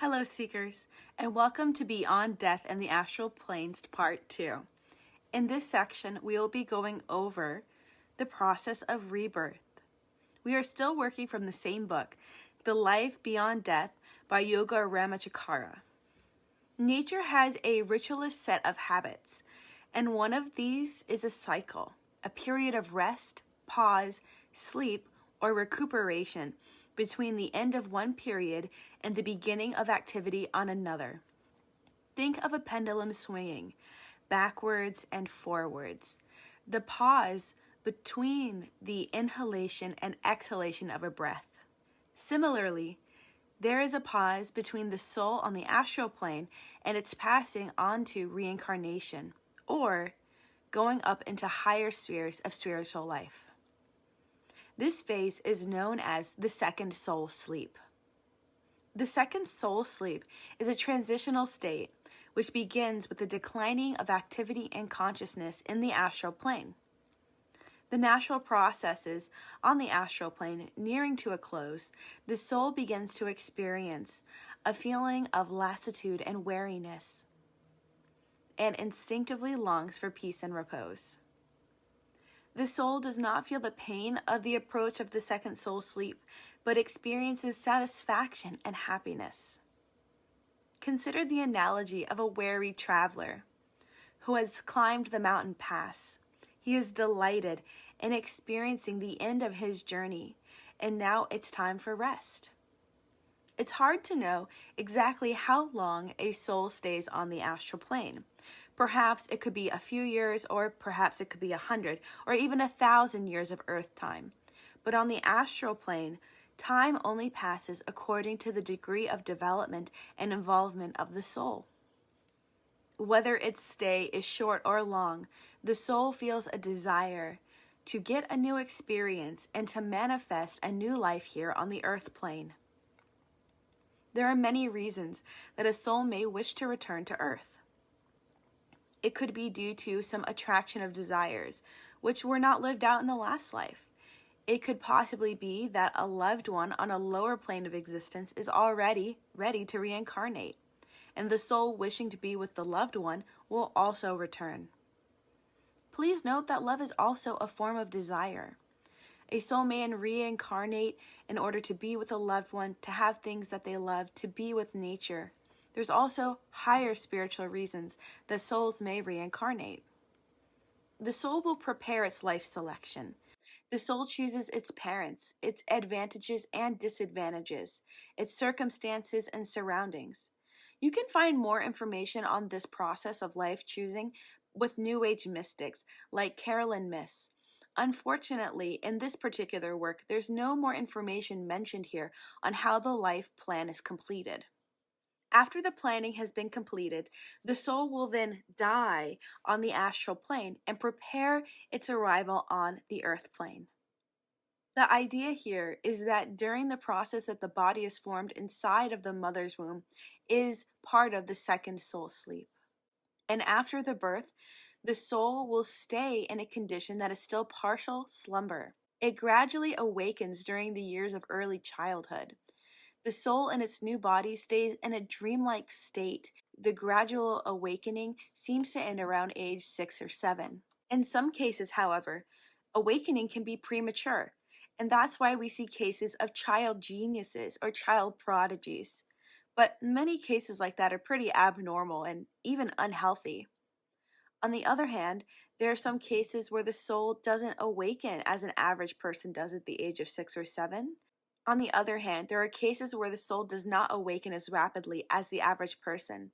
Hello, Seekers, and welcome to Beyond Death and the Astral Planes Part 2. In this section, we will be going over the process of rebirth. We are still working from the same book, The Life Beyond Death by Yogi Ramacharaka. Nature has a ritualist set of habits, and one of these is a cycle, a period of rest, pause, sleep, or recuperation between the end of one period and the beginning of activity on another. Think of a pendulum swinging backwards and forwards. The pause between the inhalation and exhalation of a breath. Similarly, there is a pause between the soul on the astral plane and its passing on to reincarnation, or going up into higher spheres of spiritual life. This phase is known as the second soul sleep. The second soul sleep is a transitional state which begins with the declining of activity and consciousness in the astral plane. The natural processes on the astral plane nearing to a close, the soul begins to experience a feeling of lassitude and weariness, and instinctively longs for peace and repose. The soul does not feel the pain of the approach of the second soul sleep, but experiences satisfaction and happiness. Consider the analogy of a weary traveler who has climbed the mountain pass. He is delighted in experiencing the end of his journey, and now it's time for rest. It's hard to know exactly how long a soul stays on the astral plane. Perhaps it could be a few years, or perhaps it could be 100, or even 1,000 years of Earth time. But on the astral plane, time only passes according to the degree of development and involvement of the soul. Whether its stay is short or long, the soul feels a desire to get a new experience and to manifest a new life here on the Earth plane. There are many reasons that a soul may wish to return to Earth. It could be due to some attraction of desires, which were not lived out in the last life. It could possibly be that a loved one on a lower plane of existence is already ready to reincarnate, and the soul wishing to be with the loved one will also return. Please note that love is also a form of desire. A soul may reincarnate in order to be with a loved one, to have things that they love, to be with nature. There's also higher spiritual reasons that souls may reincarnate. The soul will prepare its life selection. The soul chooses its parents, its advantages and disadvantages, its circumstances and surroundings. You can find more information on this process of life choosing with New Age mystics like Carolyn Myss. Unfortunately, in this particular work, there's no more information mentioned here on how the life plan is completed. After the planning has been completed, the soul will then die on the astral plane and prepare its arrival on the earth plane. The idea here is that during the process that the body is formed inside of the mother's womb is part of the second soul sleep. And after the birth, the soul will stay in a condition that is still partial slumber. It gradually awakens during the years of early childhood. The soul in its new body stays in a dreamlike state. The gradual awakening seems to end around age 6 or 7. In some cases, however, awakening can be premature, and that's why we see cases of child geniuses or child prodigies. But many cases like that are pretty abnormal and even unhealthy. On the other hand, there are some cases where the soul doesn't awaken as an average person does at the age of 6 or 7. On the other hand, there are cases where the soul does not awaken as rapidly as the average person.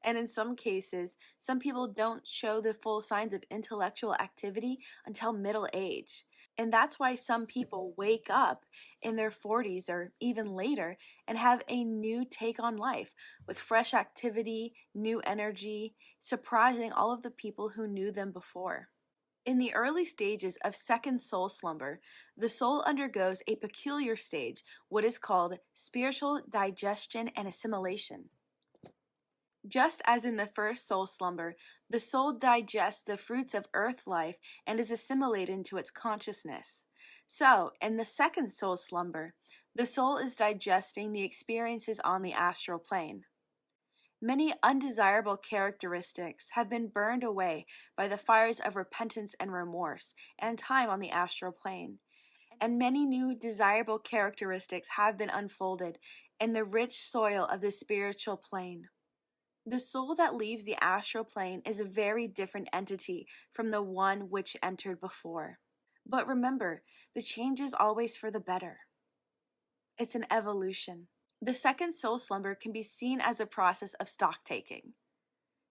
And in some cases, some people don't show the full signs of intellectual activity until middle age. And that's why some people wake up in their 40s or even later and have a new take on life with fresh activity, new energy, surprising all of the people who knew them before. In the early stages of second soul slumber, the soul undergoes a peculiar stage, what is called spiritual digestion and assimilation. Just as in the first soul slumber, the soul digests the fruits of earth life and is assimilated into its consciousness. So, in the second soul slumber, The soul is digesting the experiences on the astral plane. Many undesirable characteristics have been burned away by the fires of repentance and remorse and time on the astral plane, and many new desirable characteristics have been unfolded in the rich soil of the spiritual plane. The soul that leaves the astral plane is a very different entity from the one which entered before. But remember, the change is always for the better. It's an evolution. The second soul slumber can be seen as a process of stock taking,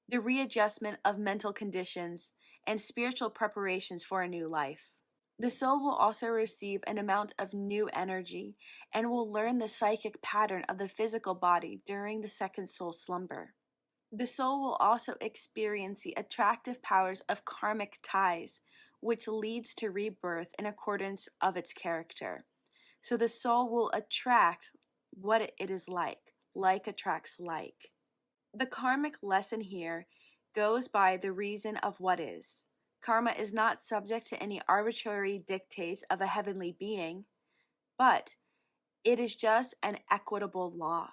the readjustment of mental conditions, and spiritual preparations for a new life. The soul will also receive an amount of new energy and will learn the psychic pattern of the physical body during the second soul slumber. The soul will also experience the attractive powers of karmic ties, which leads to rebirth in accordance of its character. So the soul will attract what it is like attracts like. The karmic lesson here goes by the reason of what is. Karma is not subject to any arbitrary dictates of a heavenly being, but it is just an equitable law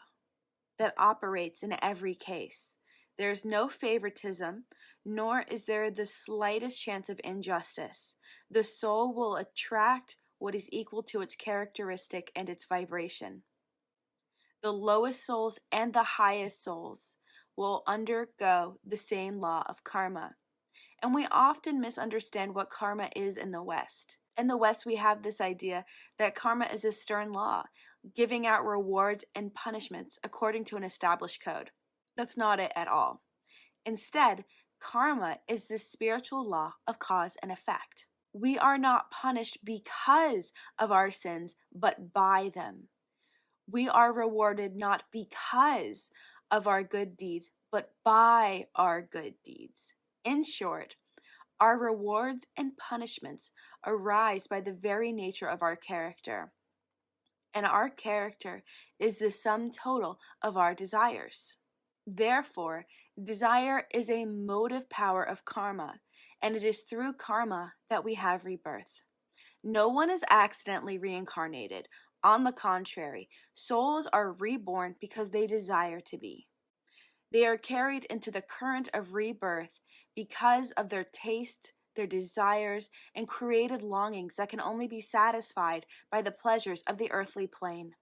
that operates in every case. There is no favoritism, nor is there the slightest chance of injustice. The soul will attract what is equal to its characteristic and its vibration. The lowest souls and the highest souls will undergo the same law of karma. And we often misunderstand what karma is in the West. In the West, we have this idea that karma is a stern law, giving out rewards and punishments according to an established code. That's not it at all. Instead, karma is the spiritual law of cause and effect. We are not punished because of our sins, but by them. We are rewarded not because of our good deeds, but by our good deeds. In short, our rewards and punishments arise by the very nature of our character. And our character is the sum total of our desires. Therefore, desire is a motive power of karma, and it is through karma that we have rebirth. No one is accidentally reincarnated. On the contrary, souls are reborn because they desire to be. They are carried into the current of rebirth because of their tastes, their desires, and created longings that can only be satisfied by the pleasures of the earthly plane.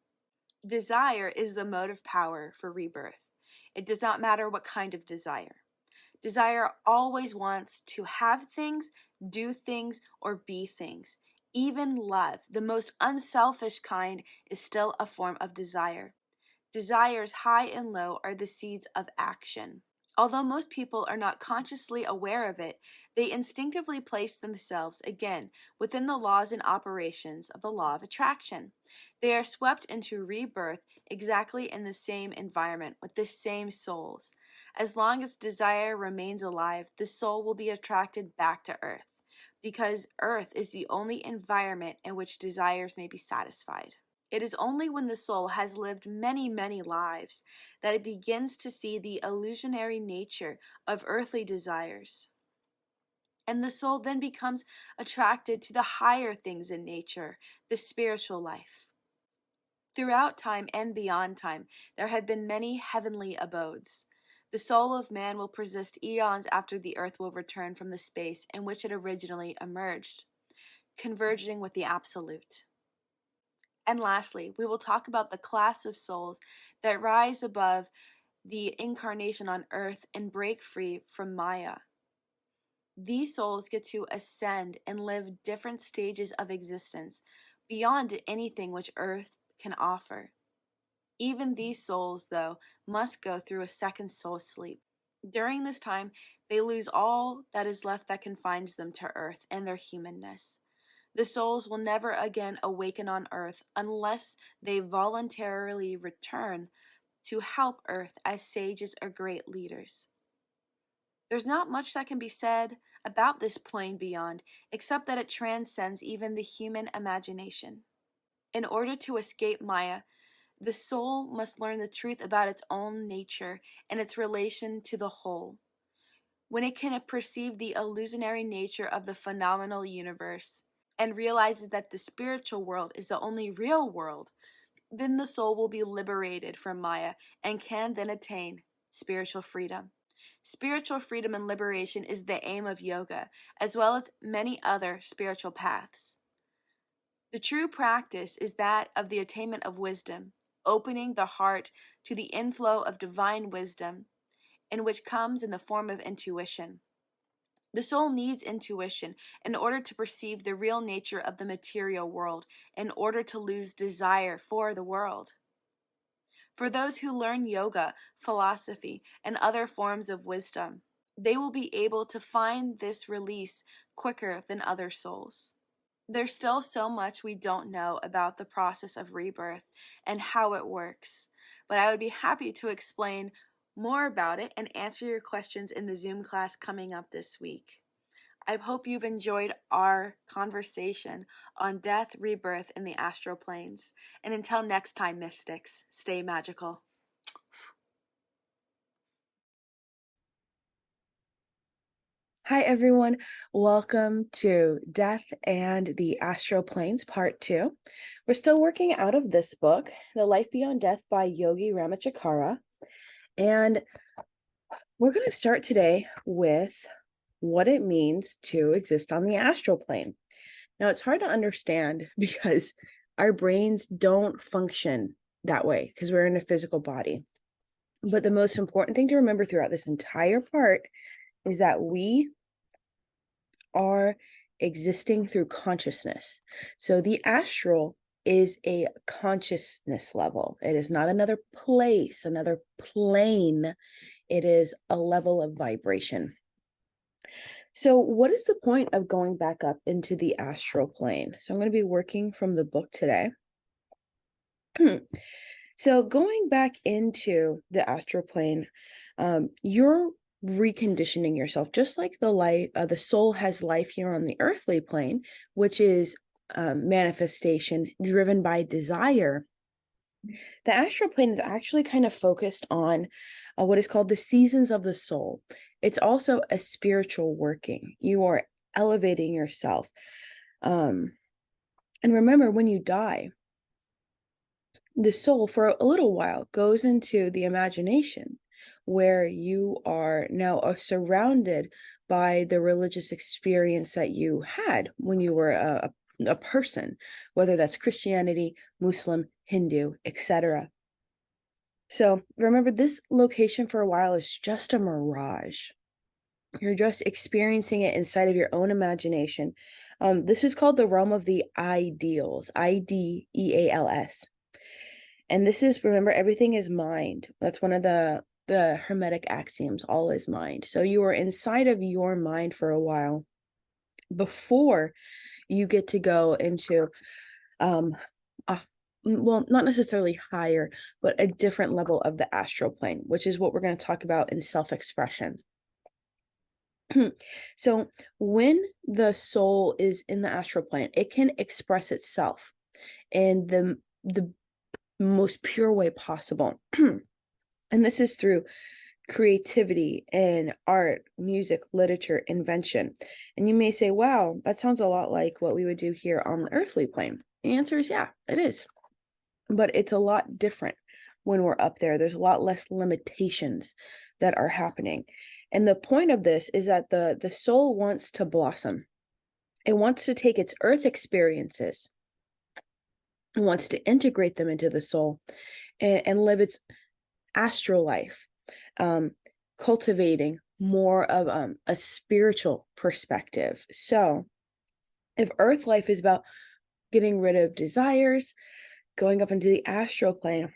Desire is the motive power for rebirth. It does not matter what kind of desire. Desire always wants to have things, do things, or be things. Even love, the most unselfish kind, is still a form of desire. Desires high and low are the seeds of action. Although most people are not consciously aware of it, they instinctively place themselves again within the laws and operations of the law of attraction. They are swept into rebirth exactly in the same environment with the same souls. As long as desire remains alive, the soul will be attracted back to earth, because earth is the only environment in which desires may be satisfied. It is only when the soul has lived many, many lives that it begins to see the illusionary nature of earthly desires. And the soul then becomes attracted to the higher things in nature, the spiritual life. Throughout time and beyond time, there have been many heavenly abodes. The soul of man will persist eons after the earth will return from the space in which it originally emerged, converging with the absolute. And lastly, we will talk about the class of souls that rise above the incarnation on earth and break free from Maya. These souls get to ascend and live different stages of existence beyond anything which earth can offer. Even these souls, though, must go through a second soul sleep. During this time, they lose all that is left that confines them to earth and their humanness. The souls will never again awaken on earth unless they voluntarily return to help earth as sages or great leaders. There's not much that can be said about this plane beyond, except that it transcends even the human imagination. In order to escape Maya, the soul must learn the truth about its own nature and its relation to the whole. When it can perceive the illusionary nature of the phenomenal universe and realizes that the spiritual world is the only real world, then the soul will be liberated from Maya and can then attain spiritual freedom. Spiritual freedom and liberation is the aim of yoga, as well as many other spiritual paths. The true practice is that of the attainment of wisdom, opening the heart to the inflow of divine wisdom, in which comes in the form of intuition. The soul needs intuition in order to perceive the real nature of the material world, in order to lose desire for the world. For those who learn yoga, philosophy, and other forms of wisdom, they will be able to find this release quicker than other souls. There's still so much we don't know about the process of rebirth and how it works, but I would be happy to explain more about it and answer your questions in the Zoom class coming up this week. I hope you've enjoyed our conversation on death, rebirth, and the astral planes. And until next time, mystics, stay magical. Hi, everyone. Welcome to Death and the Astral Planes, Part 2. We're still working out of this book, The Life Beyond Death by Yogi Ramacharaka. And we're going to start today with what it means to exist on the astral plane. Now, it's hard to understand because our brains don't function that way because we're in a physical body. But the most important thing to remember throughout this entire part is that we are existing through consciousness. So the astral is a consciousness level. It is not another place, another plane. It is a level of vibration. So what is the point of going back up into the astral plane? So I'm going to be working from the book today. So going back into the astral plane, you're reconditioning yourself, just like the soul has life here on the earthly plane, which is manifestation driven by desire. The astral plane is actually kind of focused on what is called the seasons of the soul. It's also a spiritual working. You are elevating yourself. And remember, when you die, the soul for a little while goes into the imagination, where you are now surrounded by the religious experience that you had when you were a person, whether that's Christianity, Muslim, Hindu, etc. So remember, this location for a while is just a mirage. You're just experiencing it inside of your own imagination. This is called the realm of the ideals, IDEALS. And this is, remember, everything is mind. That's one of the Hermetic axioms, all is mind. So you are inside of your mind for a while before you get to go into well, not necessarily higher, but a different level of the astral plane, which is what we're going to talk about in self-expression. So when the soul is in the astral plane, it can express itself in the most pure way possible. And this is through creativity and art, music, literature, invention. And you may say, wow, that sounds a lot like what we would do here on the earthly plane. The answer is, yeah, it is. But it's a lot different when we're up there. There's a lot less limitations that are happening. And the point of this is that the soul wants to blossom. It wants to take its earth experiences. It wants to integrate them into the soul and live its astral life, cultivating more of a spiritual perspective. So if earth life is about getting rid of desires, going up into the astral plane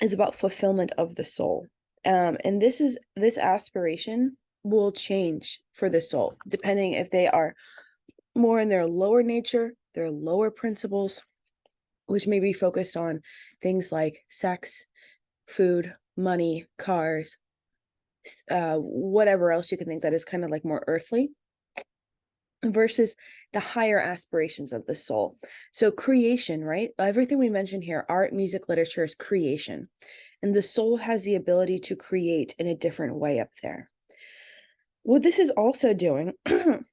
is about fulfillment of the soul. And this aspiration will change for the soul, depending if they are more in their lower nature, their lower principles, which may be focused on things like sex, food, money, cars, whatever else you can think that is kind of like more earthly, versus the higher aspirations of the soul. So creation, right? Everything we mentioned here, art, music, literature, is creation. And the soul has the ability to create in a different way up there. What this is also doing, and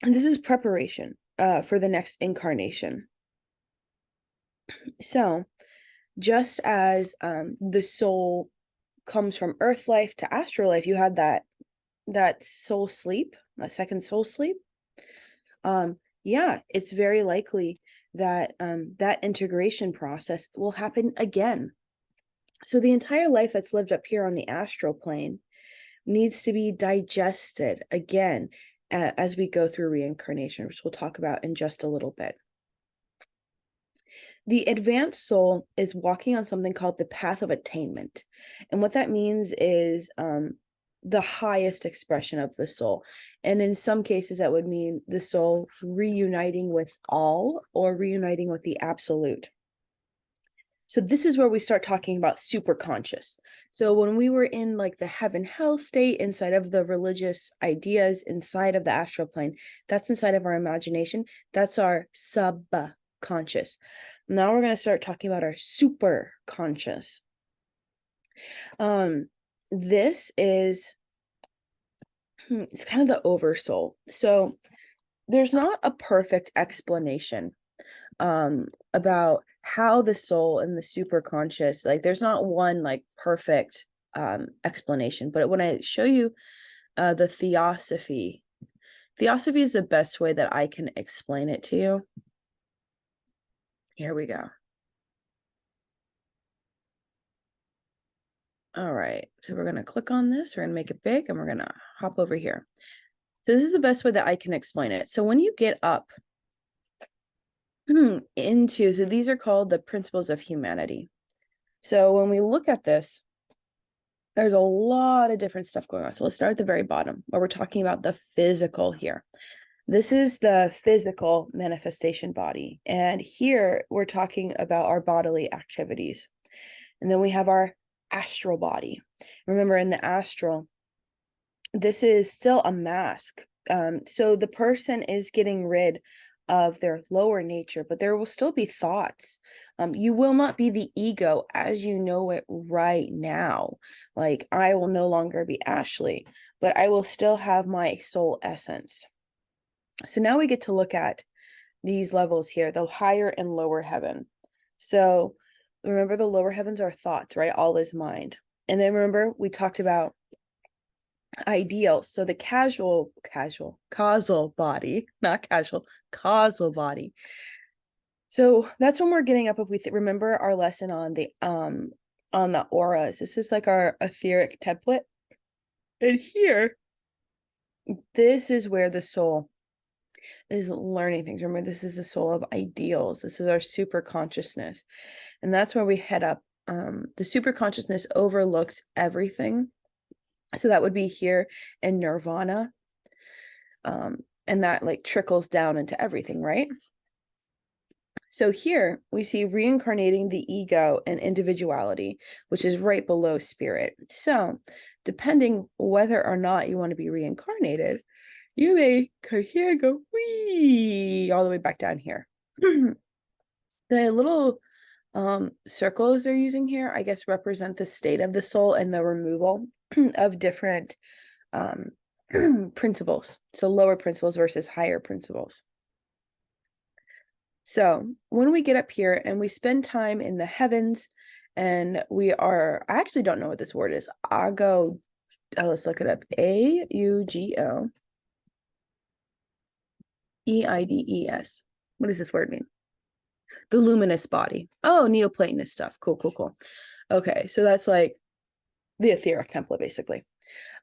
this is preparation for the next incarnation. So just as the soul comes from earth life to astral life, you have that soul sleep, that second soul sleep. Yeah, it's very likely that that integration process will happen again. So the entire life that's lived up here on the astral plane needs to be digested again as we go through reincarnation, which we'll talk about in just a little bit. The advanced soul is walking on something called the path of attainment. And what that means is the highest expression of the soul. And in some cases, that would mean the soul reuniting with all or reuniting with the absolute. So this is where we start talking about superconscious. So when we were in like the heaven hell state inside of the religious ideas inside of the astral plane, that's inside of our imagination. That's our subconscious. Now we're going to start talking about our superconscious. This is it's kind of the oversoul. So there's not a perfect explanation about how the soul and the superconscious, like there's not one like perfect explanation, but when I show you the theosophy is the best way that I can explain it to you. Here we go. All right, so we're going to click on this, we're going to make it big, and we're going to hop over here. So this is the best way that I can explain it. So when you get up into, so these are called the principles of humanity. So when we look at this, there's a lot of different stuff going on. So let's start at the very bottom where we're talking about the physical here. This is the physical manifestation body. And here we're talking about our bodily activities. And then we have our astral body. Remember, in the astral, this is still a mask. So the person is getting rid of their lower nature, but there will still be thoughts. You will not be the ego as you know it right now. Like, I will no longer be Ashley, but I will still have my soul essence. So now we get to look at these levels here, the higher and lower heaven. So remember, the lower heavens are thoughts, right? All is mind. And then remember, we talked about ideal. So the causal body, not casual, causal body. So that's when we're getting up. If we remember our lesson on the auras, this is like our etheric template. And here, this is where the soul is learning things. Remember, this is the soul of ideals. This is our super consciousness. And that's where we head up. The super consciousness overlooks everything. So that would be here in nirvana. And that like trickles down into everything, right? So here we see reincarnating the ego and individuality, which is right below spirit. So depending whether or not you want to be reincarnated, you may come here and go wee all the way back down here. The little circles they're using here, I guess, represent the state of the soul and the removal of different principles. So lower principles versus higher principles. So when we get up here and we spend time in the heavens, and we are, I actually don't know what this word is. Let's look it up. AUGO EIDES. What does this word mean? The luminous body. Oh, Neoplatonist stuff. Cool. Okay, so that's like the etheric template, basically.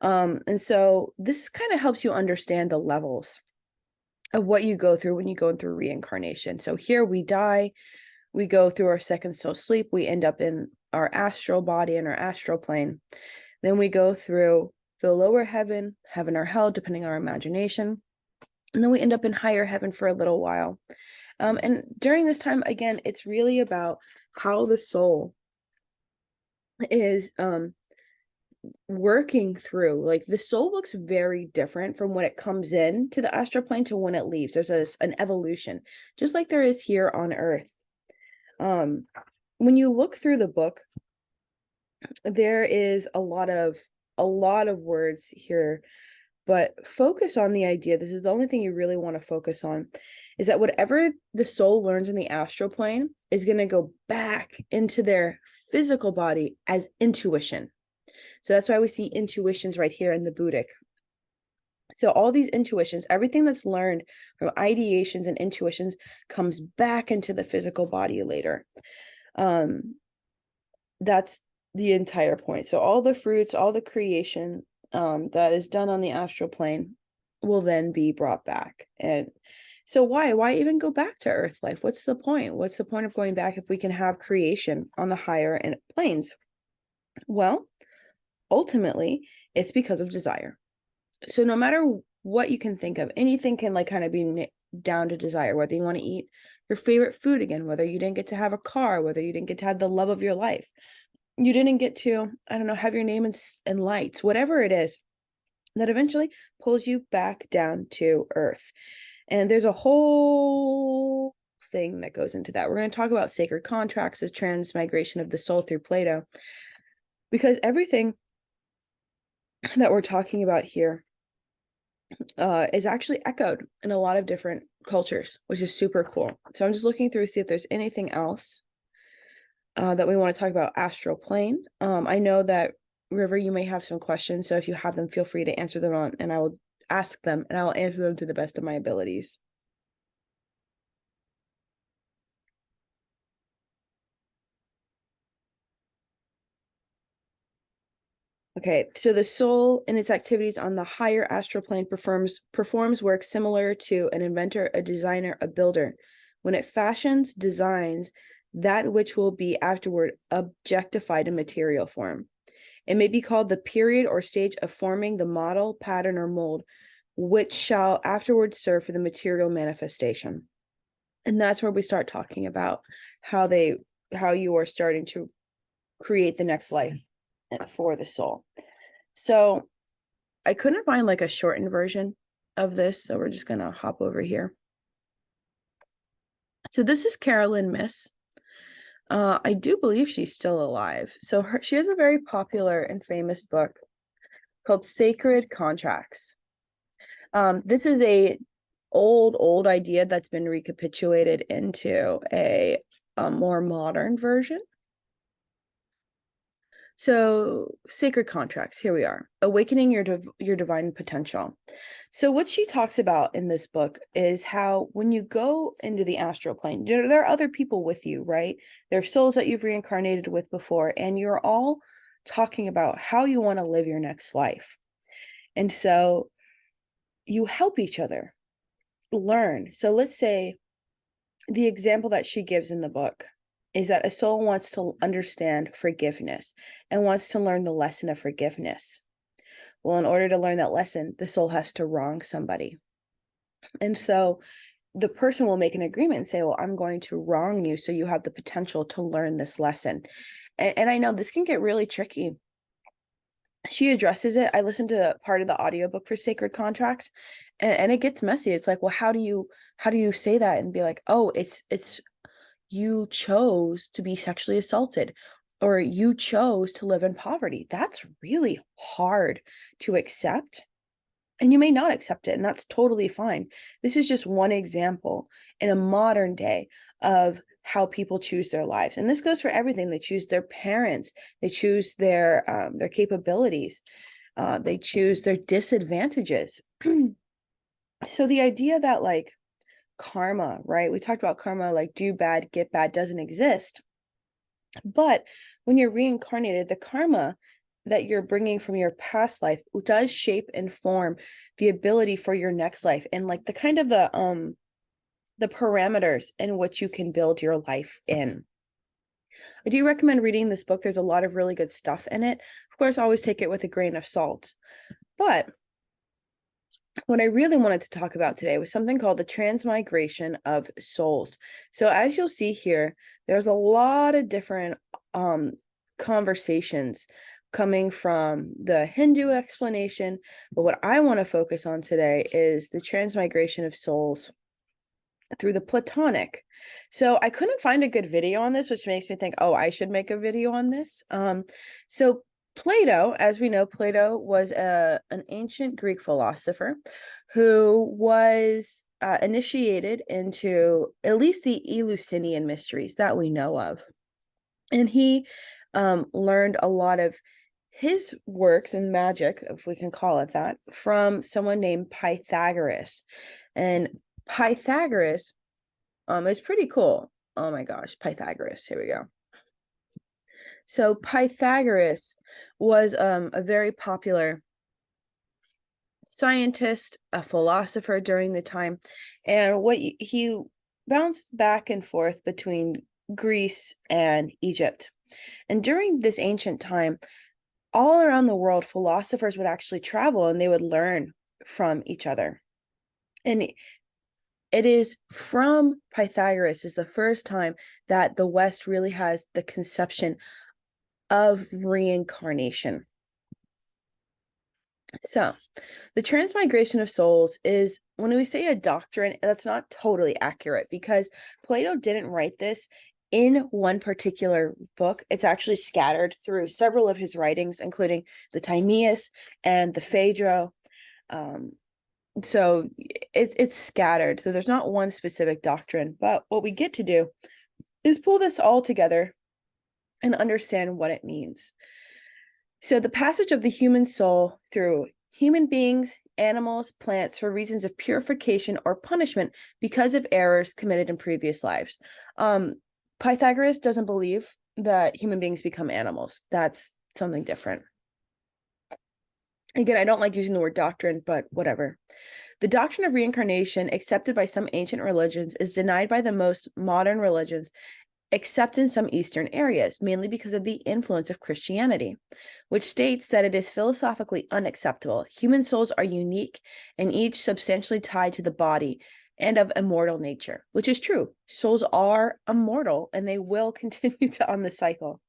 And so this kind of helps you understand the levels of what you go through when you go through reincarnation. So here we die, we go through our second soul sleep, we end up in our astral body and our astral plane. Then we go through the lower heaven, heaven or hell, depending on our imagination. And then we end up in higher heaven for a little while. And during this time, again, it's really about how the soul is working through. Like, the soul looks very different from when it comes in to the astral plane to when it leaves. There's an evolution, just like there is here on earth. When you look through the book, there is a lot of words here but focus on the idea. This is the only thing you really want to focus on, is that whatever the soul learns in the astral plane is going to go back into their physical body as intuition. So that's why we see intuitions right here in the Buddhic. So all these intuitions, everything that's learned from ideations and intuitions comes back into the physical body later. That's the entire point. So all the fruits, all the creation that is done on the astral plane will then be brought back. And so why even go back to earth life? What's the point? What's the point of going back if we can have creation on the higher planes? Well, ultimately, it's because of desire. So no matter what you can think of, anything can like kind of be down to desire, whether you want to eat your favorite food again, whether you didn't get to have a car, whether you didn't get to have the love of your life, you didn't get to, I don't know, have your name in lights, whatever it is that eventually pulls you back down to earth. And there's a whole thing that goes into that. We're going to talk about sacred contracts, the transmigration of the soul through Plato, because everything that we're talking about here is actually echoed in a lot of different cultures, which is super cool. So I'm just looking through to see if there's anything else that we want to talk about astral plane. I know that River, you may have some questions, so if you have them, feel free to answer them on, and I will ask them, and I will answer them to the best of my abilities. Okay, so the soul in its activities on the higher astral plane performs work similar to an inventor, a designer, a builder. When it fashions, designs that which will be afterward objectified in material form. It may be called the period or stage of forming the model, pattern, or mold, which shall afterwards serve for the material manifestation. And that's where we start talking about how you are starting to create the next life for the soul. So I couldn't find like a shortened version of this, so we're just gonna hop over here. So this is Carolyn Myss. I do believe she's still alive. So she has a very popular and famous book called Sacred Contracts. This is a old idea that's been recapitulated into a more modern version. So sacred contracts, here we are, awakening your divine potential. So what she talks about in this book is how when you go into the astral plane, there are other people with you, right? There are souls that you've reincarnated with before, and you're all talking about how you want to live your next life. And so you help each other learn. So let's say the example that she gives in the book is that a soul wants to understand forgiveness and wants to learn the lesson of forgiveness. Well, in order to learn that lesson, the soul has to wrong somebody. And so the person will make an agreement and say, well, I'm going to wrong you so you have the potential to learn this lesson. And I know this can get really tricky. She addresses it. I listened to part of the audiobook for Sacred Contracts, and it gets messy. It's like, well, how do you say that and be like, oh, it's you chose to be sexually assaulted, or you chose to live in poverty. That's really hard to accept. And you may not accept it, and that's totally fine. This is just one example in a modern day of how people choose their lives. And this goes for everything. They choose their parents, they choose their capabilities, they choose their disadvantages. So the idea that like karma, right? We talked about karma, like do bad, get bad, doesn't exist. But when you're reincarnated, the karma that you're bringing from your past life does shape and form the ability for your next life, and like the kind of the parameters in which you can build your life in. I do recommend reading this book. There's a lot of really good stuff in it. Of course, always take it with a grain of salt. But what I really wanted to talk about today was something called the transmigration of souls. So as you'll see here, there's a lot of different conversations coming from the Hindu explanation, but what I want to focus on today is the transmigration of souls through the Platonic. So I couldn't find a good video on this, which makes me think, oh, I should make a video on this. So Plato, as we know, Plato was an ancient Greek philosopher who was initiated into at least the Eleusinian mysteries that we know of. And he learned a lot of his works in magic, if we can call it that, from someone named Pythagoras. And Pythagoras is pretty cool. Oh my gosh, Pythagoras. Here we go. So Pythagoras was a very popular scientist, a philosopher during the time, and he bounced back and forth between Greece and Egypt. And during this ancient time, all around the world, philosophers would actually travel and they would learn from each other. And it is from Pythagoras is the first time that the West really has the conception of reincarnation. So, the transmigration of souls is, when we say a doctrine, that's not totally accurate because Plato didn't write this in one particular book. It's actually scattered through several of his writings, including the Timaeus and the Phaedro. So it's scattered. So there's not one specific doctrine, but what we get to do is pull this all together and understand what it means. So the passage of the human soul through human beings, animals, plants for reasons of purification or punishment because of errors committed in previous lives. Pythagoras doesn't believe that human beings become animals. That's something different. Again, I don't like using the word doctrine, but whatever. The doctrine of reincarnation, accepted by some ancient religions, is denied by the most modern religions, except in some Eastern areas, mainly because of the influence of Christianity, which states that it is philosophically unacceptable. Human souls are unique and each substantially tied to the body and of immortal nature, which is true. Souls are immortal and they will continue to on the cycle.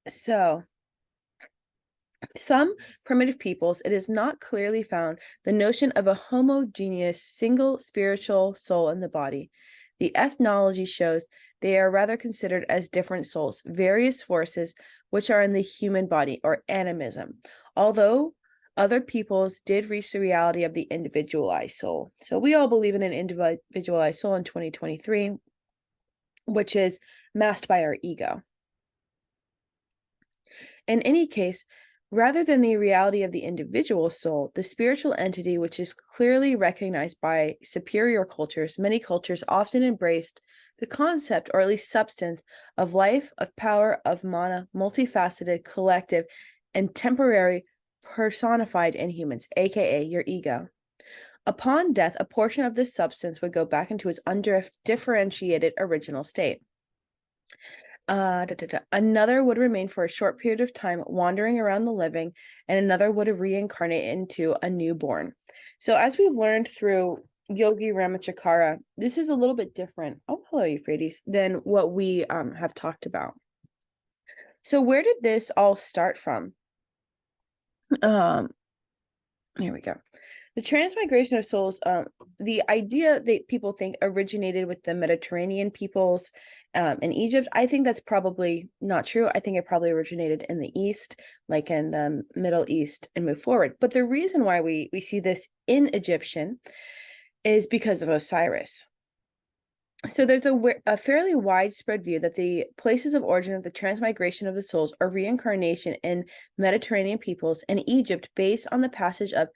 So some primitive peoples, it is not clearly found the notion of a homogeneous single spiritual soul in the body. The ethnology shows they are rather considered as different souls, various forces which are in the human body, or animism, although other peoples did reach the reality of the individualized soul. So we all believe in an individualized soul in 2023, which is masked by our ego. In any case, rather than the reality of the individual soul, the spiritual entity, which is clearly recognized by superior cultures, many cultures often embraced the concept, or at least substance, of life, of power, of mana, multifaceted, collective, and temporary, personified in humans, aka your ego. Upon death, a portion of this substance would go back into its undifferentiated original state. Another would remain for a short period of time wandering around the living, and another would reincarnate into a newborn. So as we've learned through Yogi Ramacharaka, this is a little bit different. Oh, hello, Euphrates, than what we have talked about. So where did this all start from? Here we go. The transmigration of souls, the idea that people think originated with the Mediterranean peoples in Egypt. I think that's probably not true. I think it probably originated in the East, like in the Middle East, and moved forward. But the reason why we see this in Egyptian is because of Osiris. So there's a fairly widespread view that the places of origin of the transmigration of the souls are reincarnation in Mediterranean peoples and Egypt, based on the passage of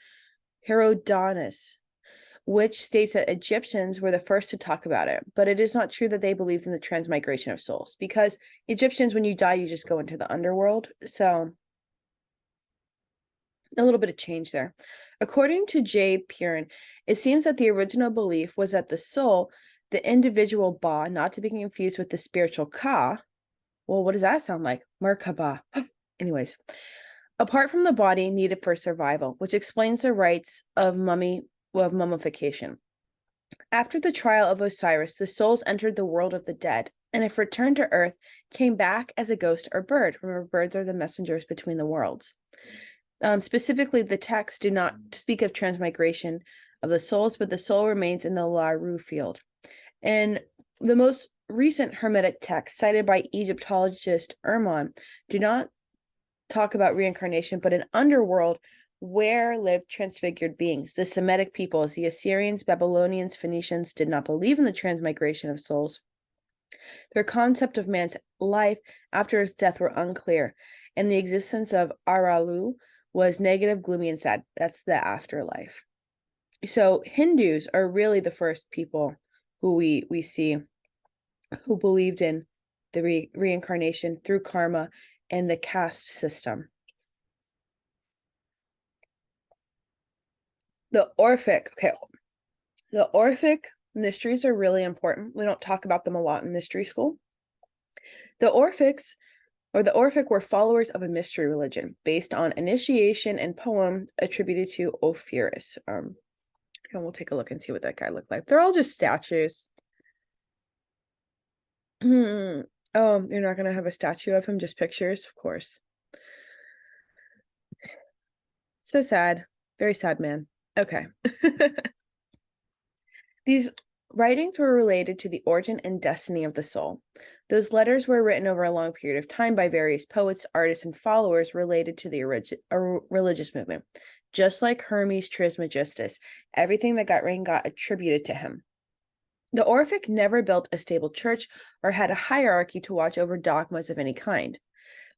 Herodotus, which states that Egyptians were the first to talk about it, but it is not true that they believed in the transmigration of souls, because Egyptians, when you die, you just go into the underworld. So a little bit of change there. According to J. Purin, it seems that the original belief was that the soul, the individual Ba, not to be confused with the spiritual Ka. Well, what does that sound like? Merkaba. Anyways, apart from the body needed for survival, which explains the rites of mummification. After the trial of Osiris, the souls entered the world of the dead, and if returned to earth, came back as a ghost or bird. Remember, birds are the messengers between the worlds. Specifically, the texts do not speak of transmigration of the souls, but the soul remains in the Laru field. And the most recent Hermetic texts cited by Egyptologist Erman do not talk about reincarnation, but an underworld where lived transfigured beings. The Semitic peoples, the Assyrians, Babylonians, Phoenicians, did not believe in the transmigration of souls. Their concept of man's life after his death were unclear, and the existence of Aralu was negative, gloomy, and sad. That's the afterlife. So Hindus are really the first people who we see who believed in the reincarnation through karma and the caste system. The Orphic, okay, the Orphic mysteries are really important. We don't talk about them a lot in mystery school. The Orphics or the Orphic were followers of a mystery religion based on initiation and poem attributed to Ophiuchus. And we'll take a look and see what that guy looked like. They're all just statues. Oh, you're not going to have a statue of him, just pictures, of course. So sad. Very sad man. Okay. These writings were related to the origin and destiny of the soul. Those letters were written over a long period of time by various poets, artists, and followers related to the religious movement. Just like Hermes Trismegistus, everything that got written got attributed to him. The Orphic never built a stable church or had a hierarchy to watch over dogmas of any kind.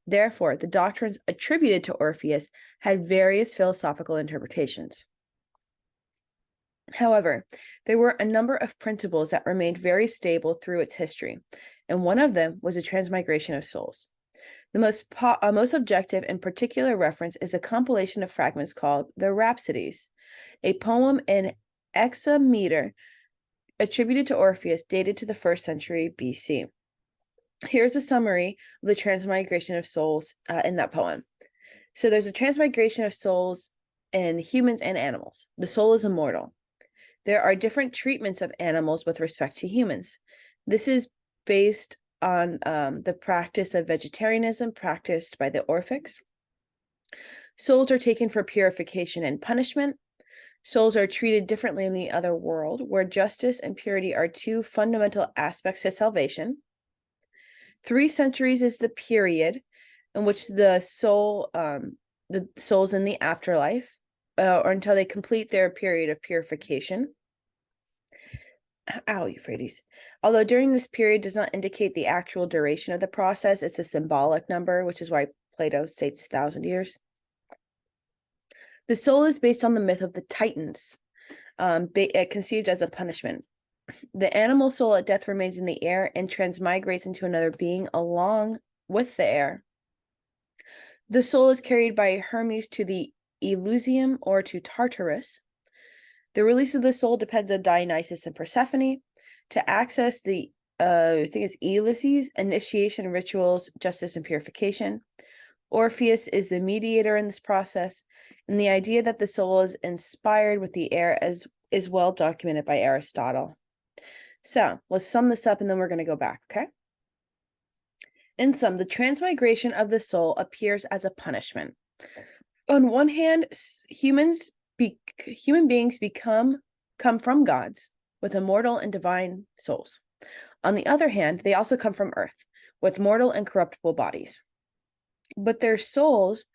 Therefore, the doctrines attributed to Orpheus had various philosophical interpretations. However, there were a number of principles that remained very stable through its history, and one of them was the transmigration of souls. The most objective and particular reference is a compilation of fragments called the Rhapsodies, a poem in hexameter attributed to Orpheus dated to the 1st century BC. Here's a summary of the transmigration of souls in that poem. So there's a transmigration of souls in humans and animals. The soul is immortal. There are different treatments of animals with respect to humans. This is based on the practice of vegetarianism practiced by the Orphics. Souls are taken for purification and punishment. Souls are treated differently in the other world, where justice and purity are two fundamental aspects to salvation. 3 centuries is the period in which the souls in the afterlife, or until they complete their period of purification. Ow, Euphrates. Although during this period does not indicate the actual duration of the process, it's a symbolic number, which is why Plato states 1,000 years. The soul is based on the myth of the Titans, conceived as a punishment. The animal soul at death remains in the air and transmigrates into another being along with the air. The soul is carried by Hermes to the Elysium or to Tartarus. The release of the soul depends on Dionysus and Persephone. To access the, I think it's Ulysses, initiation rituals, justice, and purification. Orpheus is the mediator in this process, and the idea that the soul is inspired with the air is well documented by Aristotle. So let's sum this up, and then we're going to go back, okay? In sum, the transmigration of the soul appears as a punishment. On one hand, human beings come from gods with immortal and divine souls. On the other hand, they also come from earth with mortal and corruptible bodies. But their souls,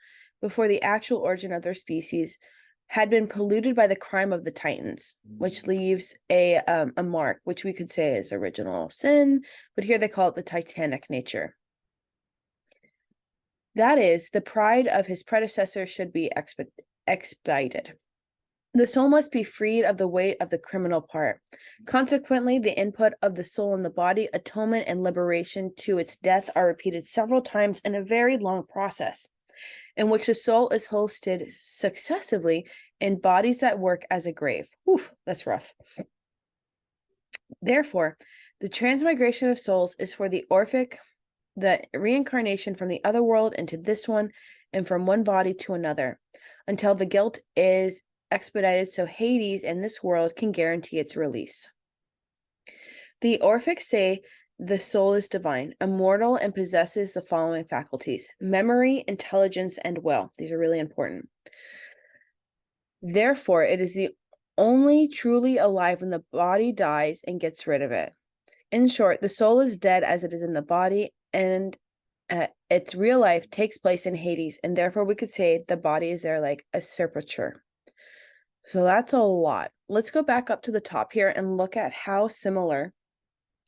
before the actual origin of their species, had been polluted by the crime of the Titans, which leaves a mark, which we could say is original sin, but here they call it the Titanic nature. That is, the pride of his predecessor should be expiated. The soul must be freed of the weight of the criminal part. Consequently, the input of the soul in the body, atonement, and liberation to its death are repeated several times in a very long process, in which the soul is hosted successively in bodies that work as a grave. Oof, that's rough. Therefore, the transmigration of souls is for the Orphic, the reincarnation from the other world into this one, and from one body to another, until the guilt is expedited so Hades in this world can guarantee its release. The Orphics say the soul is divine, immortal, and possesses the following faculties: memory, intelligence, and will. These are really important. Therefore, it is the only truly alive when the body dies and gets rid of it. In short, the soul is dead as it is in the body, and its real life takes place in Hades, and therefore we could say the body is there like a sepulcher. So that's a lot. Let's go back up to the top here and look at how similar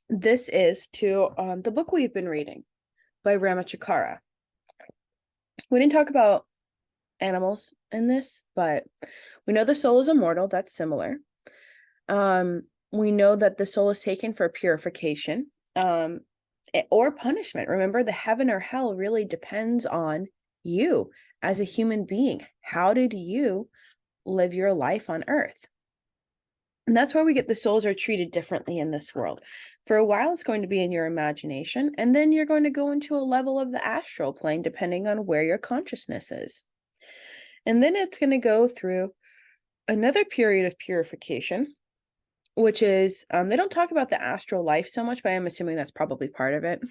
this is to the book we've been reading by Ramacharaka. We didn't talk about animals in this, but we know the soul is immortal. That's similar. We know that the soul is taken for purification or punishment. Remember, the heaven or hell really depends on you as a human being. How did you live your life on earth? And that's where we get the souls are treated differently in this world. For a while, it's going to be in your imagination, and then you're going to go into a level of the astral plane, depending on where your consciousness is. And then it's going to go through another period of purification, which is, they don't talk about the astral life so much, but I'm assuming that's probably part of it.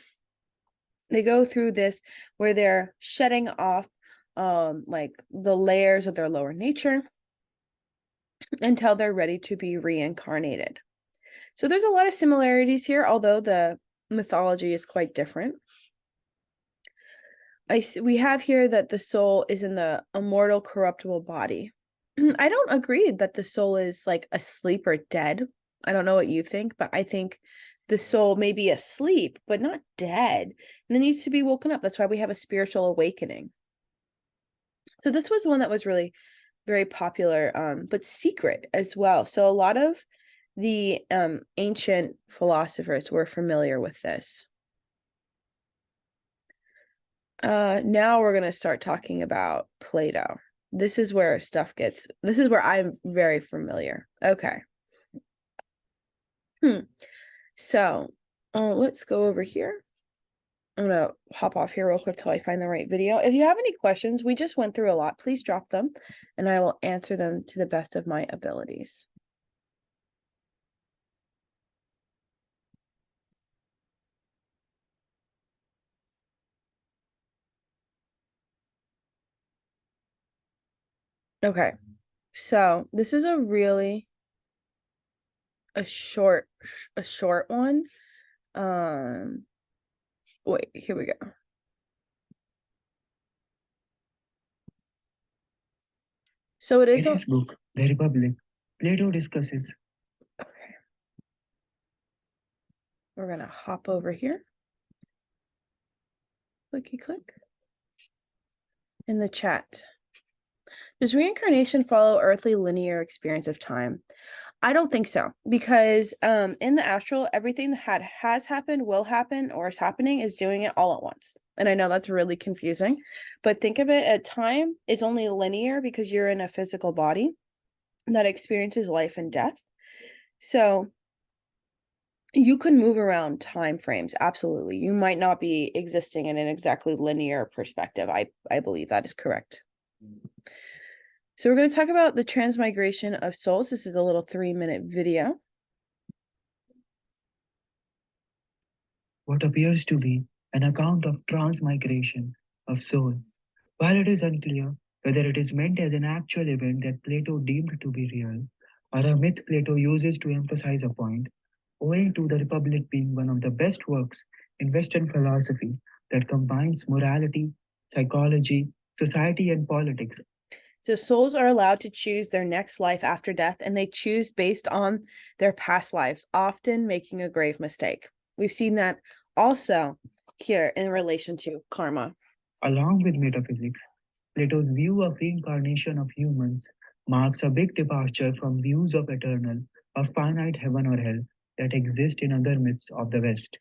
They go through this where they're shedding off like the layers of their lower nature until they're ready to be reincarnated. So there's a lot of similarities here, although the mythology is quite different. We have here that the soul is in the immortal, corruptible body. I don't agree that the soul is like asleep or dead. I don't know what you think, but I think the soul may be asleep, but not dead. And it needs to be woken up. That's why we have a spiritual awakening. So this was one that was really very popular, but secret as well. So a lot of the ancient philosophers were familiar with this. Now we're going to start talking about Plato. This is where this is where I'm very familiar. Okay. So let's go over here. I'm going to hop off here real quick till I find the right video. If you have any questions, we just went through a lot. Please drop them and I will answer them to the best of my abilities. Okay. So this is a short one. Wait, here we go. So it is in his book, The Republic, Plato discusses. Okay. We're gonna hop over here. Clicky click. In the chat. Does reincarnation follow earthly linear experience of time? I don't think so, because in the astral, everything that has happened, will happen, or is happening is doing it all at once. And I know that's really confusing, but think of it as time is only linear because you're in a physical body that experiences life and death. So you can move around time frames, absolutely. You might not be existing in an exactly linear perspective. I believe that is correct. So we're going to talk about the transmigration of souls. This is a little 3-minute video. What appears to be an account of transmigration of soul, while it is unclear whether it is meant as an actual event that Plato deemed to be real, or a myth Plato uses to emphasize a point, owing to the Republic being one of the best works in Western philosophy that combines morality, psychology, society, and politics. So souls are allowed to choose their next life after death, and they choose based on their past lives, often making a grave mistake. We've seen that also here in relation to karma. Along with metaphysics, Plato's view of reincarnation of humans marks a big departure from views of eternal or finite heaven or hell that exist in other myths of the West.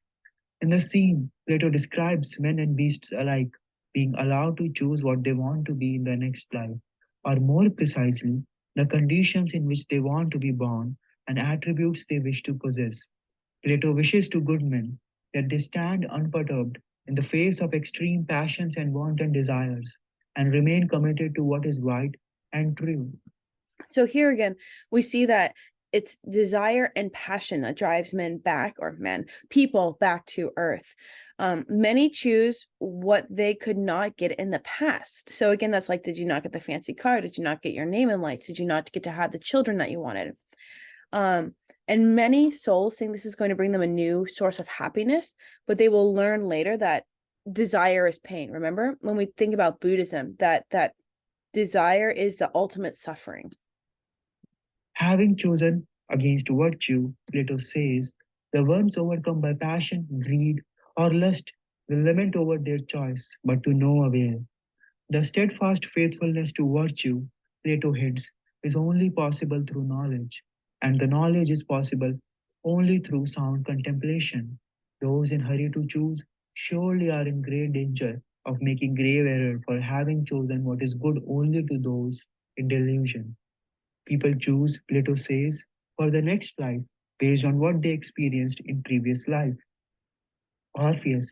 In the scene, Plato describes men and beasts alike being allowed to choose what they want to be in the next life, or more precisely, the conditions in which they want to be born and attributes they wish to possess. Plato wishes to good men that they stand unperturbed in the face of extreme passions and wanton desires and remain committed to what is right and true. So here again, we see that it's desire and passion that drives people back to earth. Many choose what they could not get in the past. So again, that's like, did you not get the fancy car? Did you not get your name in lights? Did you not get to have the children that you wanted? And And many souls think this is going to bring them a new source of happiness, but they will learn later that desire is pain. Remember, when we think about Buddhism, that desire is the ultimate suffering. Having chosen against virtue, Plato says, the ones overcome by passion, greed, or lust will lament over their choice, but to no avail. The steadfast faithfulness to virtue, Plato hints, is only possible through knowledge, and the knowledge is possible only through sound contemplation. Those in hurry to choose surely are in great danger of making grave error for having chosen what is good only to those in delusion. People choose, Plato says, for the next life based on what they experienced in previous life. Orpheus,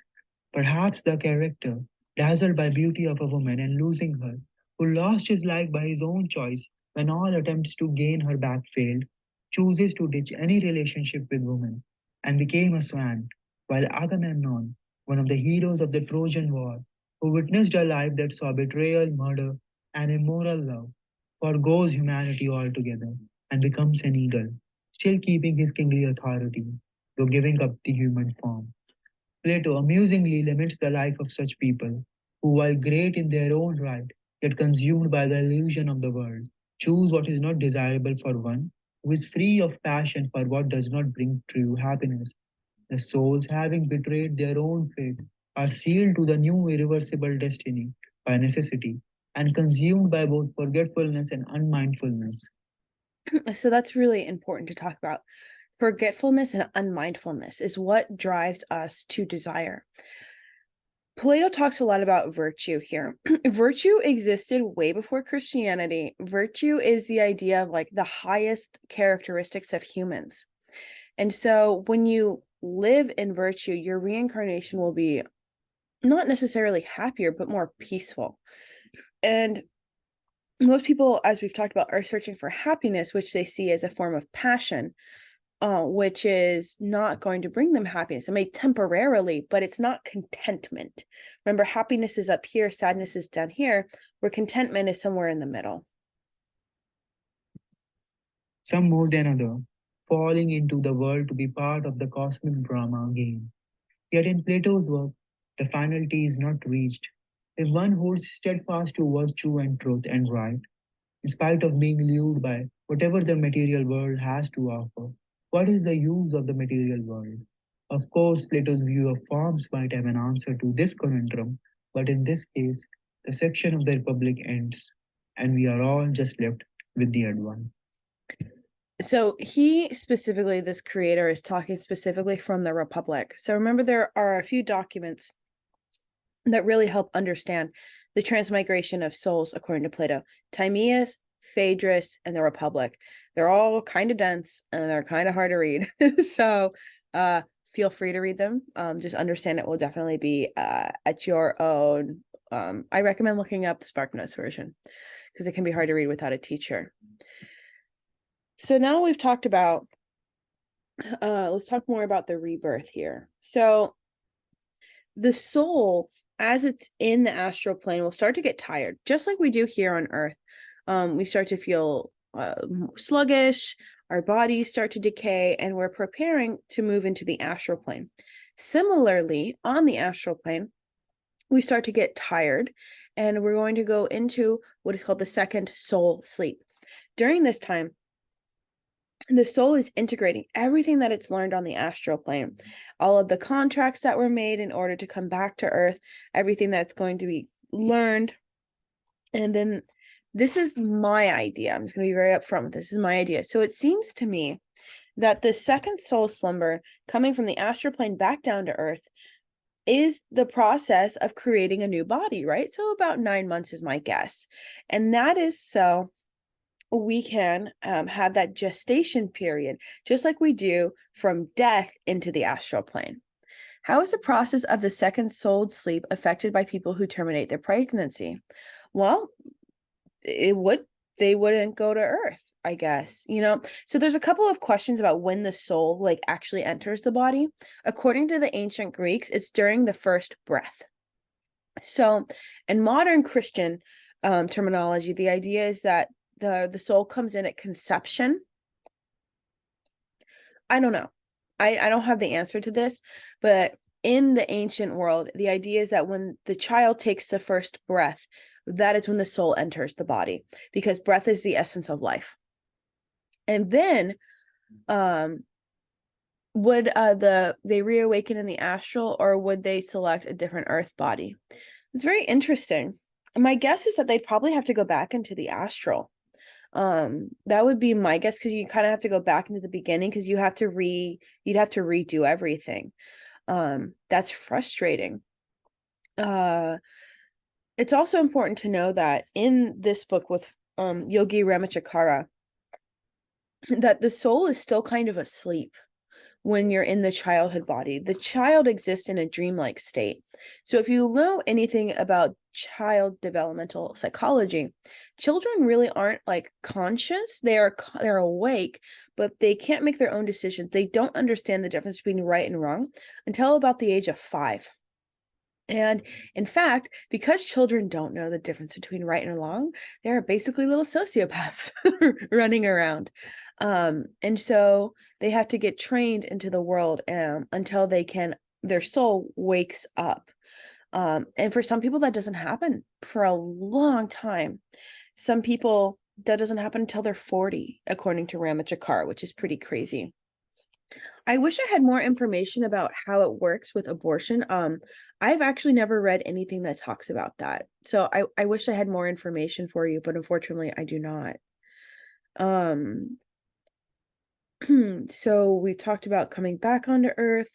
perhaps the character, dazzled by beauty of a woman and losing her, who lost his life by his own choice when all attempts to gain her back failed, chooses to ditch any relationship with woman and became a swan, while Agamemnon, one of the heroes of the Trojan War, who witnessed a life that saw betrayal, murder, and immoral love, forgoes humanity altogether and becomes an eagle, still keeping his kingly authority, though giving up the human form. Plato amusingly laments the life of such people, who, while great in their own right, yet consumed by the illusion of the world, choose what is not desirable for one who is free of passion for what does not bring true happiness. The souls, having betrayed their own fate, are sealed to the new irreversible destiny by necessity and consumed by both forgetfulness and unmindfulness. So that's really important to talk about. Forgetfulness and unmindfulness is what drives us to desire. Plato talks a lot about virtue here. Virtue existed way before Christianity. Virtue is the idea of like the highest characteristics of humans. And so when you live in virtue, your reincarnation will be not necessarily happier, but more peaceful. And most people, as we've talked about, are searching for happiness, which they see as a form of passion, which is not going to bring them happiness. It may temporarily, but it's not contentment. Remember, happiness is up here, sadness is down here, where contentment is somewhere in the middle. Some more than other, falling into the world to be part of the cosmic drama again. Yet in Plato's work, the finality is not reached. If one holds steadfast to virtue and truth and right, in spite of being lured by whatever the material world has to offer, what is the use of the material world? Of course, Plato's view of forms might have an answer to this conundrum, but in this case, the section of the Republic ends, and we are all just left with the odd one. So he specifically, this creator, is talking specifically from the Republic. So remember, there are a few documents that really help understand the transmigration of souls according to Plato: Timaeus, Phaedrus, and the Republic. They're all kind of dense and they're kind of hard to read. So feel free to read them. Just understand it will definitely be at your own. I recommend looking up the SparkNotes version because it can be hard to read without a teacher. So now we've talked about, let's talk more about the rebirth here. So the soul, as it's in the astral plane, will start to get tired, just like we do here on Earth. We start to feel sluggish, our bodies start to decay, and we're preparing to move into the astral plane. Similarly, on the astral plane, we start to get tired, and we're going to go into what is called the second soul sleep. During this time, the soul is integrating everything that it's learned on the astral plane, all of the contracts that were made in order to come back to Earth, everything that's going to be learned. And then this is my idea. I'm just going to be very upfront with this. This is my idea. So it seems to me that the second soul slumber coming from the astral plane back down to Earth is the process of creating a new body, right? So about 9 months is my guess. And that is so we can have that gestation period, just like we do from death into the astral plane. How is the process of the second soul sleep affected by people who terminate their pregnancy? Well, they wouldn't go to Earth, I guess, So there's a couple of questions about when the soul actually enters the body. According to the ancient Greeks, it's during the first breath. So in modern Christian terminology, the idea is that the soul comes in at conception, I don't know. I don't have the answer to this, but in the ancient world, the idea is that when the child takes the first breath, that is when the soul enters the body, because breath is the essence of life. And then would they reawaken in the astral, or would they select a different earth body? It's very interesting. My guess is that they'd probably have to go back into the astral. That would be my guess, because you kind of have to go back into the beginning, because you'd have to redo everything. That's frustrating. It's also important to know that in this book with Yogi Ramacharaka, that the soul is still kind of asleep when you're in the childhood body. The child exists in a dreamlike state. So if you know anything about child developmental psychology, children really aren't like conscious. They're awake, but they can't make their own decisions. They don't understand the difference between right and wrong until about the age of 5. And in fact, because children don't know the difference between right and wrong, they're basically little sociopaths running around. And so they have to get trained into the world until their soul wakes up. And for some people, that doesn't happen for a long time. Some people, that doesn't happen until they're 40, according to Ramacharaka, which is pretty crazy. I wish I had more information about how it works with abortion. I've actually never read anything that talks about that. So I wish I had more information for you, but unfortunately I do not. So we talked about coming back onto Earth.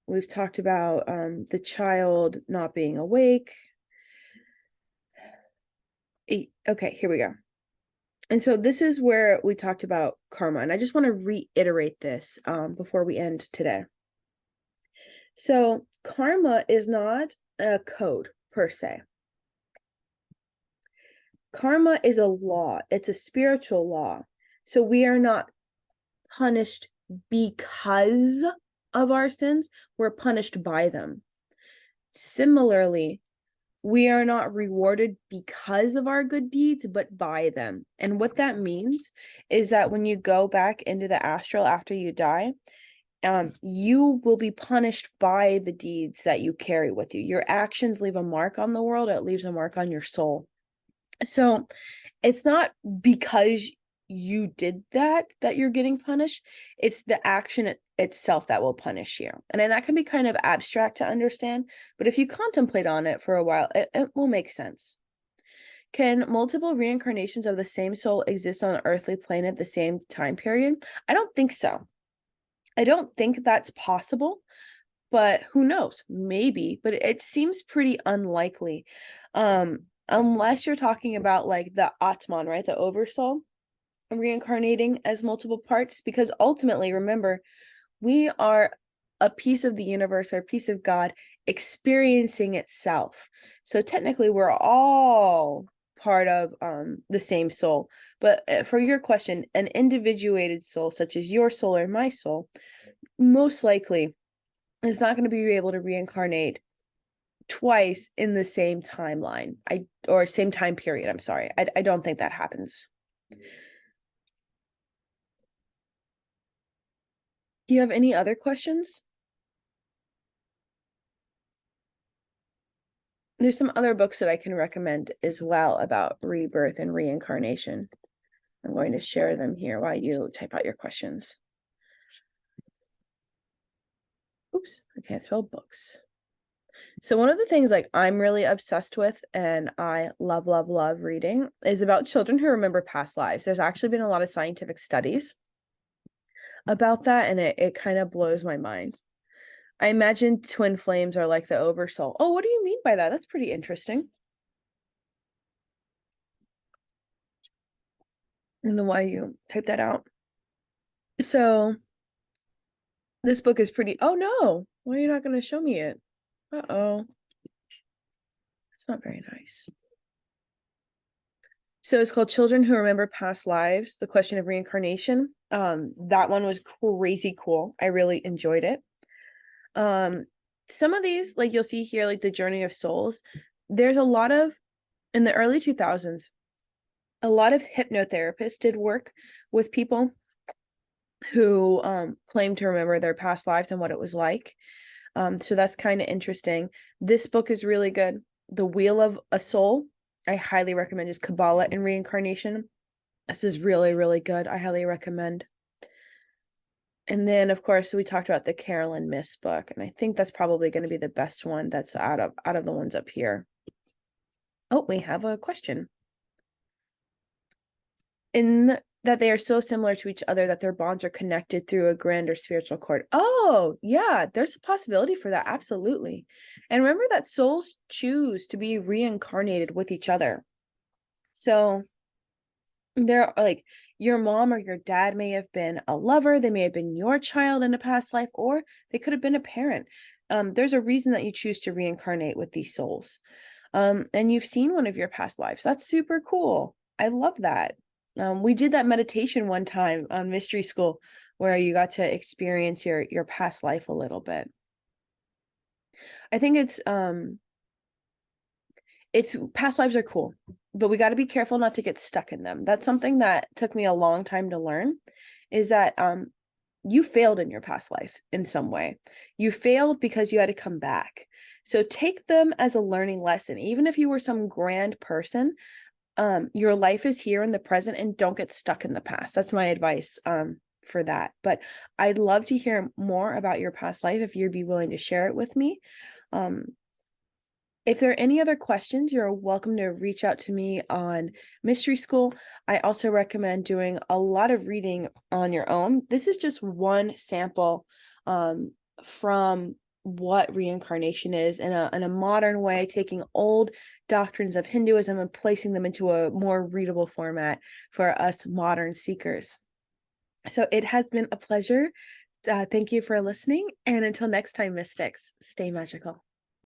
We've talked about the child not being awake. Okay, here we go. And so this is where we talked about karma. And I just want to reiterate this before we end today. So karma is not a code per se. Karma is a law. It's a spiritual law. So we are not punished because of our sins. We're punished by them. Similarly, we are not rewarded because of our good deeds, but by them. And what that means is that when you go back into the astral after you die, you will be punished by the deeds that you carry with you. Your actions leave a mark on the world. It leaves a mark on your soul. So it's not because you did that you're getting punished. It's the action itself that will punish you. And then that can be kind of abstract to understand, but if you contemplate on it for a while, it will make sense. Can multiple reincarnations of the same soul exist on an earthly plane at the same time period? I don't think so. I don't think that's possible, but who knows? Maybe, but it seems pretty unlikely. Unless you're talking about like the Atman, right? The oversoul reincarnating as multiple parts, because ultimately, remember, we are a piece of the universe or a piece of God experiencing itself. So technically we're all part of the same soul. But for your question, an individuated soul such as your soul or my soul most likely is not going to be able to reincarnate twice in the same timeline, or same time period. I'm sorry. I don't think that happens. Do you have any other questions? There's some other books that I can recommend as well about rebirth and reincarnation. I'm going to share them here while you type out your questions. Oops, I can't spell books. So one of the things like I'm really obsessed with and I love, love, love reading is about children who remember past lives. There's actually been a lot of scientific studies about that, and it kind of blows my mind. I imagine twin flames are like the oversoul. Oh, what do you mean by that? That's pretty interesting. I don't know why you typed that out. So this book is pretty, oh no, why are you not going to show me it? Uh-oh. It's not very nice. So it's called Children Who Remember Past Lives, The Question of Reincarnation. That one was crazy cool. I really enjoyed it. Some of these, like you'll see here, like the Journey of Souls, there's a lot of, in the early 2000s, a lot of hypnotherapists did work with people who claim to remember their past lives and what it was like. So that's kind of interesting. This book is really good. The Wheel of a Soul, I highly recommend, is Kabbalah and Reincarnation. This is really, really good. I highly recommend. And then, of course, we talked about the Carolyn Myss book, and I think that's probably going to be the best one that's out of the ones up here. Oh, we have a question. In that they are so similar to each other that their bonds are connected through a grander spiritual cord. Oh, yeah, there's a possibility for that. Absolutely. And remember that souls choose to be reincarnated with each other. So there, like, your mom or your dad may have been a lover, they may have been your child in a past life, or they could have been a parent. There's a reason that you choose to reincarnate with these souls. And you've seen one of your past lives. That's super cool. I love that. We did that meditation one time on Mystery School where you got to experience your past life a little bit. I think it's past lives are cool, but we got to be careful not to get stuck in them. That's something that took me a long time to learn, is that you failed in your past life in some way. You failed because you had to come back. So take them as a learning lesson. Even if you were some grand person, your life is here in the present, and don't get stuck in the past. That's my advice for that. But I'd love to hear more about your past life if you'd be willing to share it with me. If there are any other questions, you're welcome to reach out to me on Mystery School. I also recommend doing a lot of reading on your own. This is just one sample from what reincarnation is in a modern way, taking old doctrines of Hinduism and placing them into a more readable format for us modern seekers. So it has been a pleasure. Thank you for listening. And until next time, mystics, stay magical.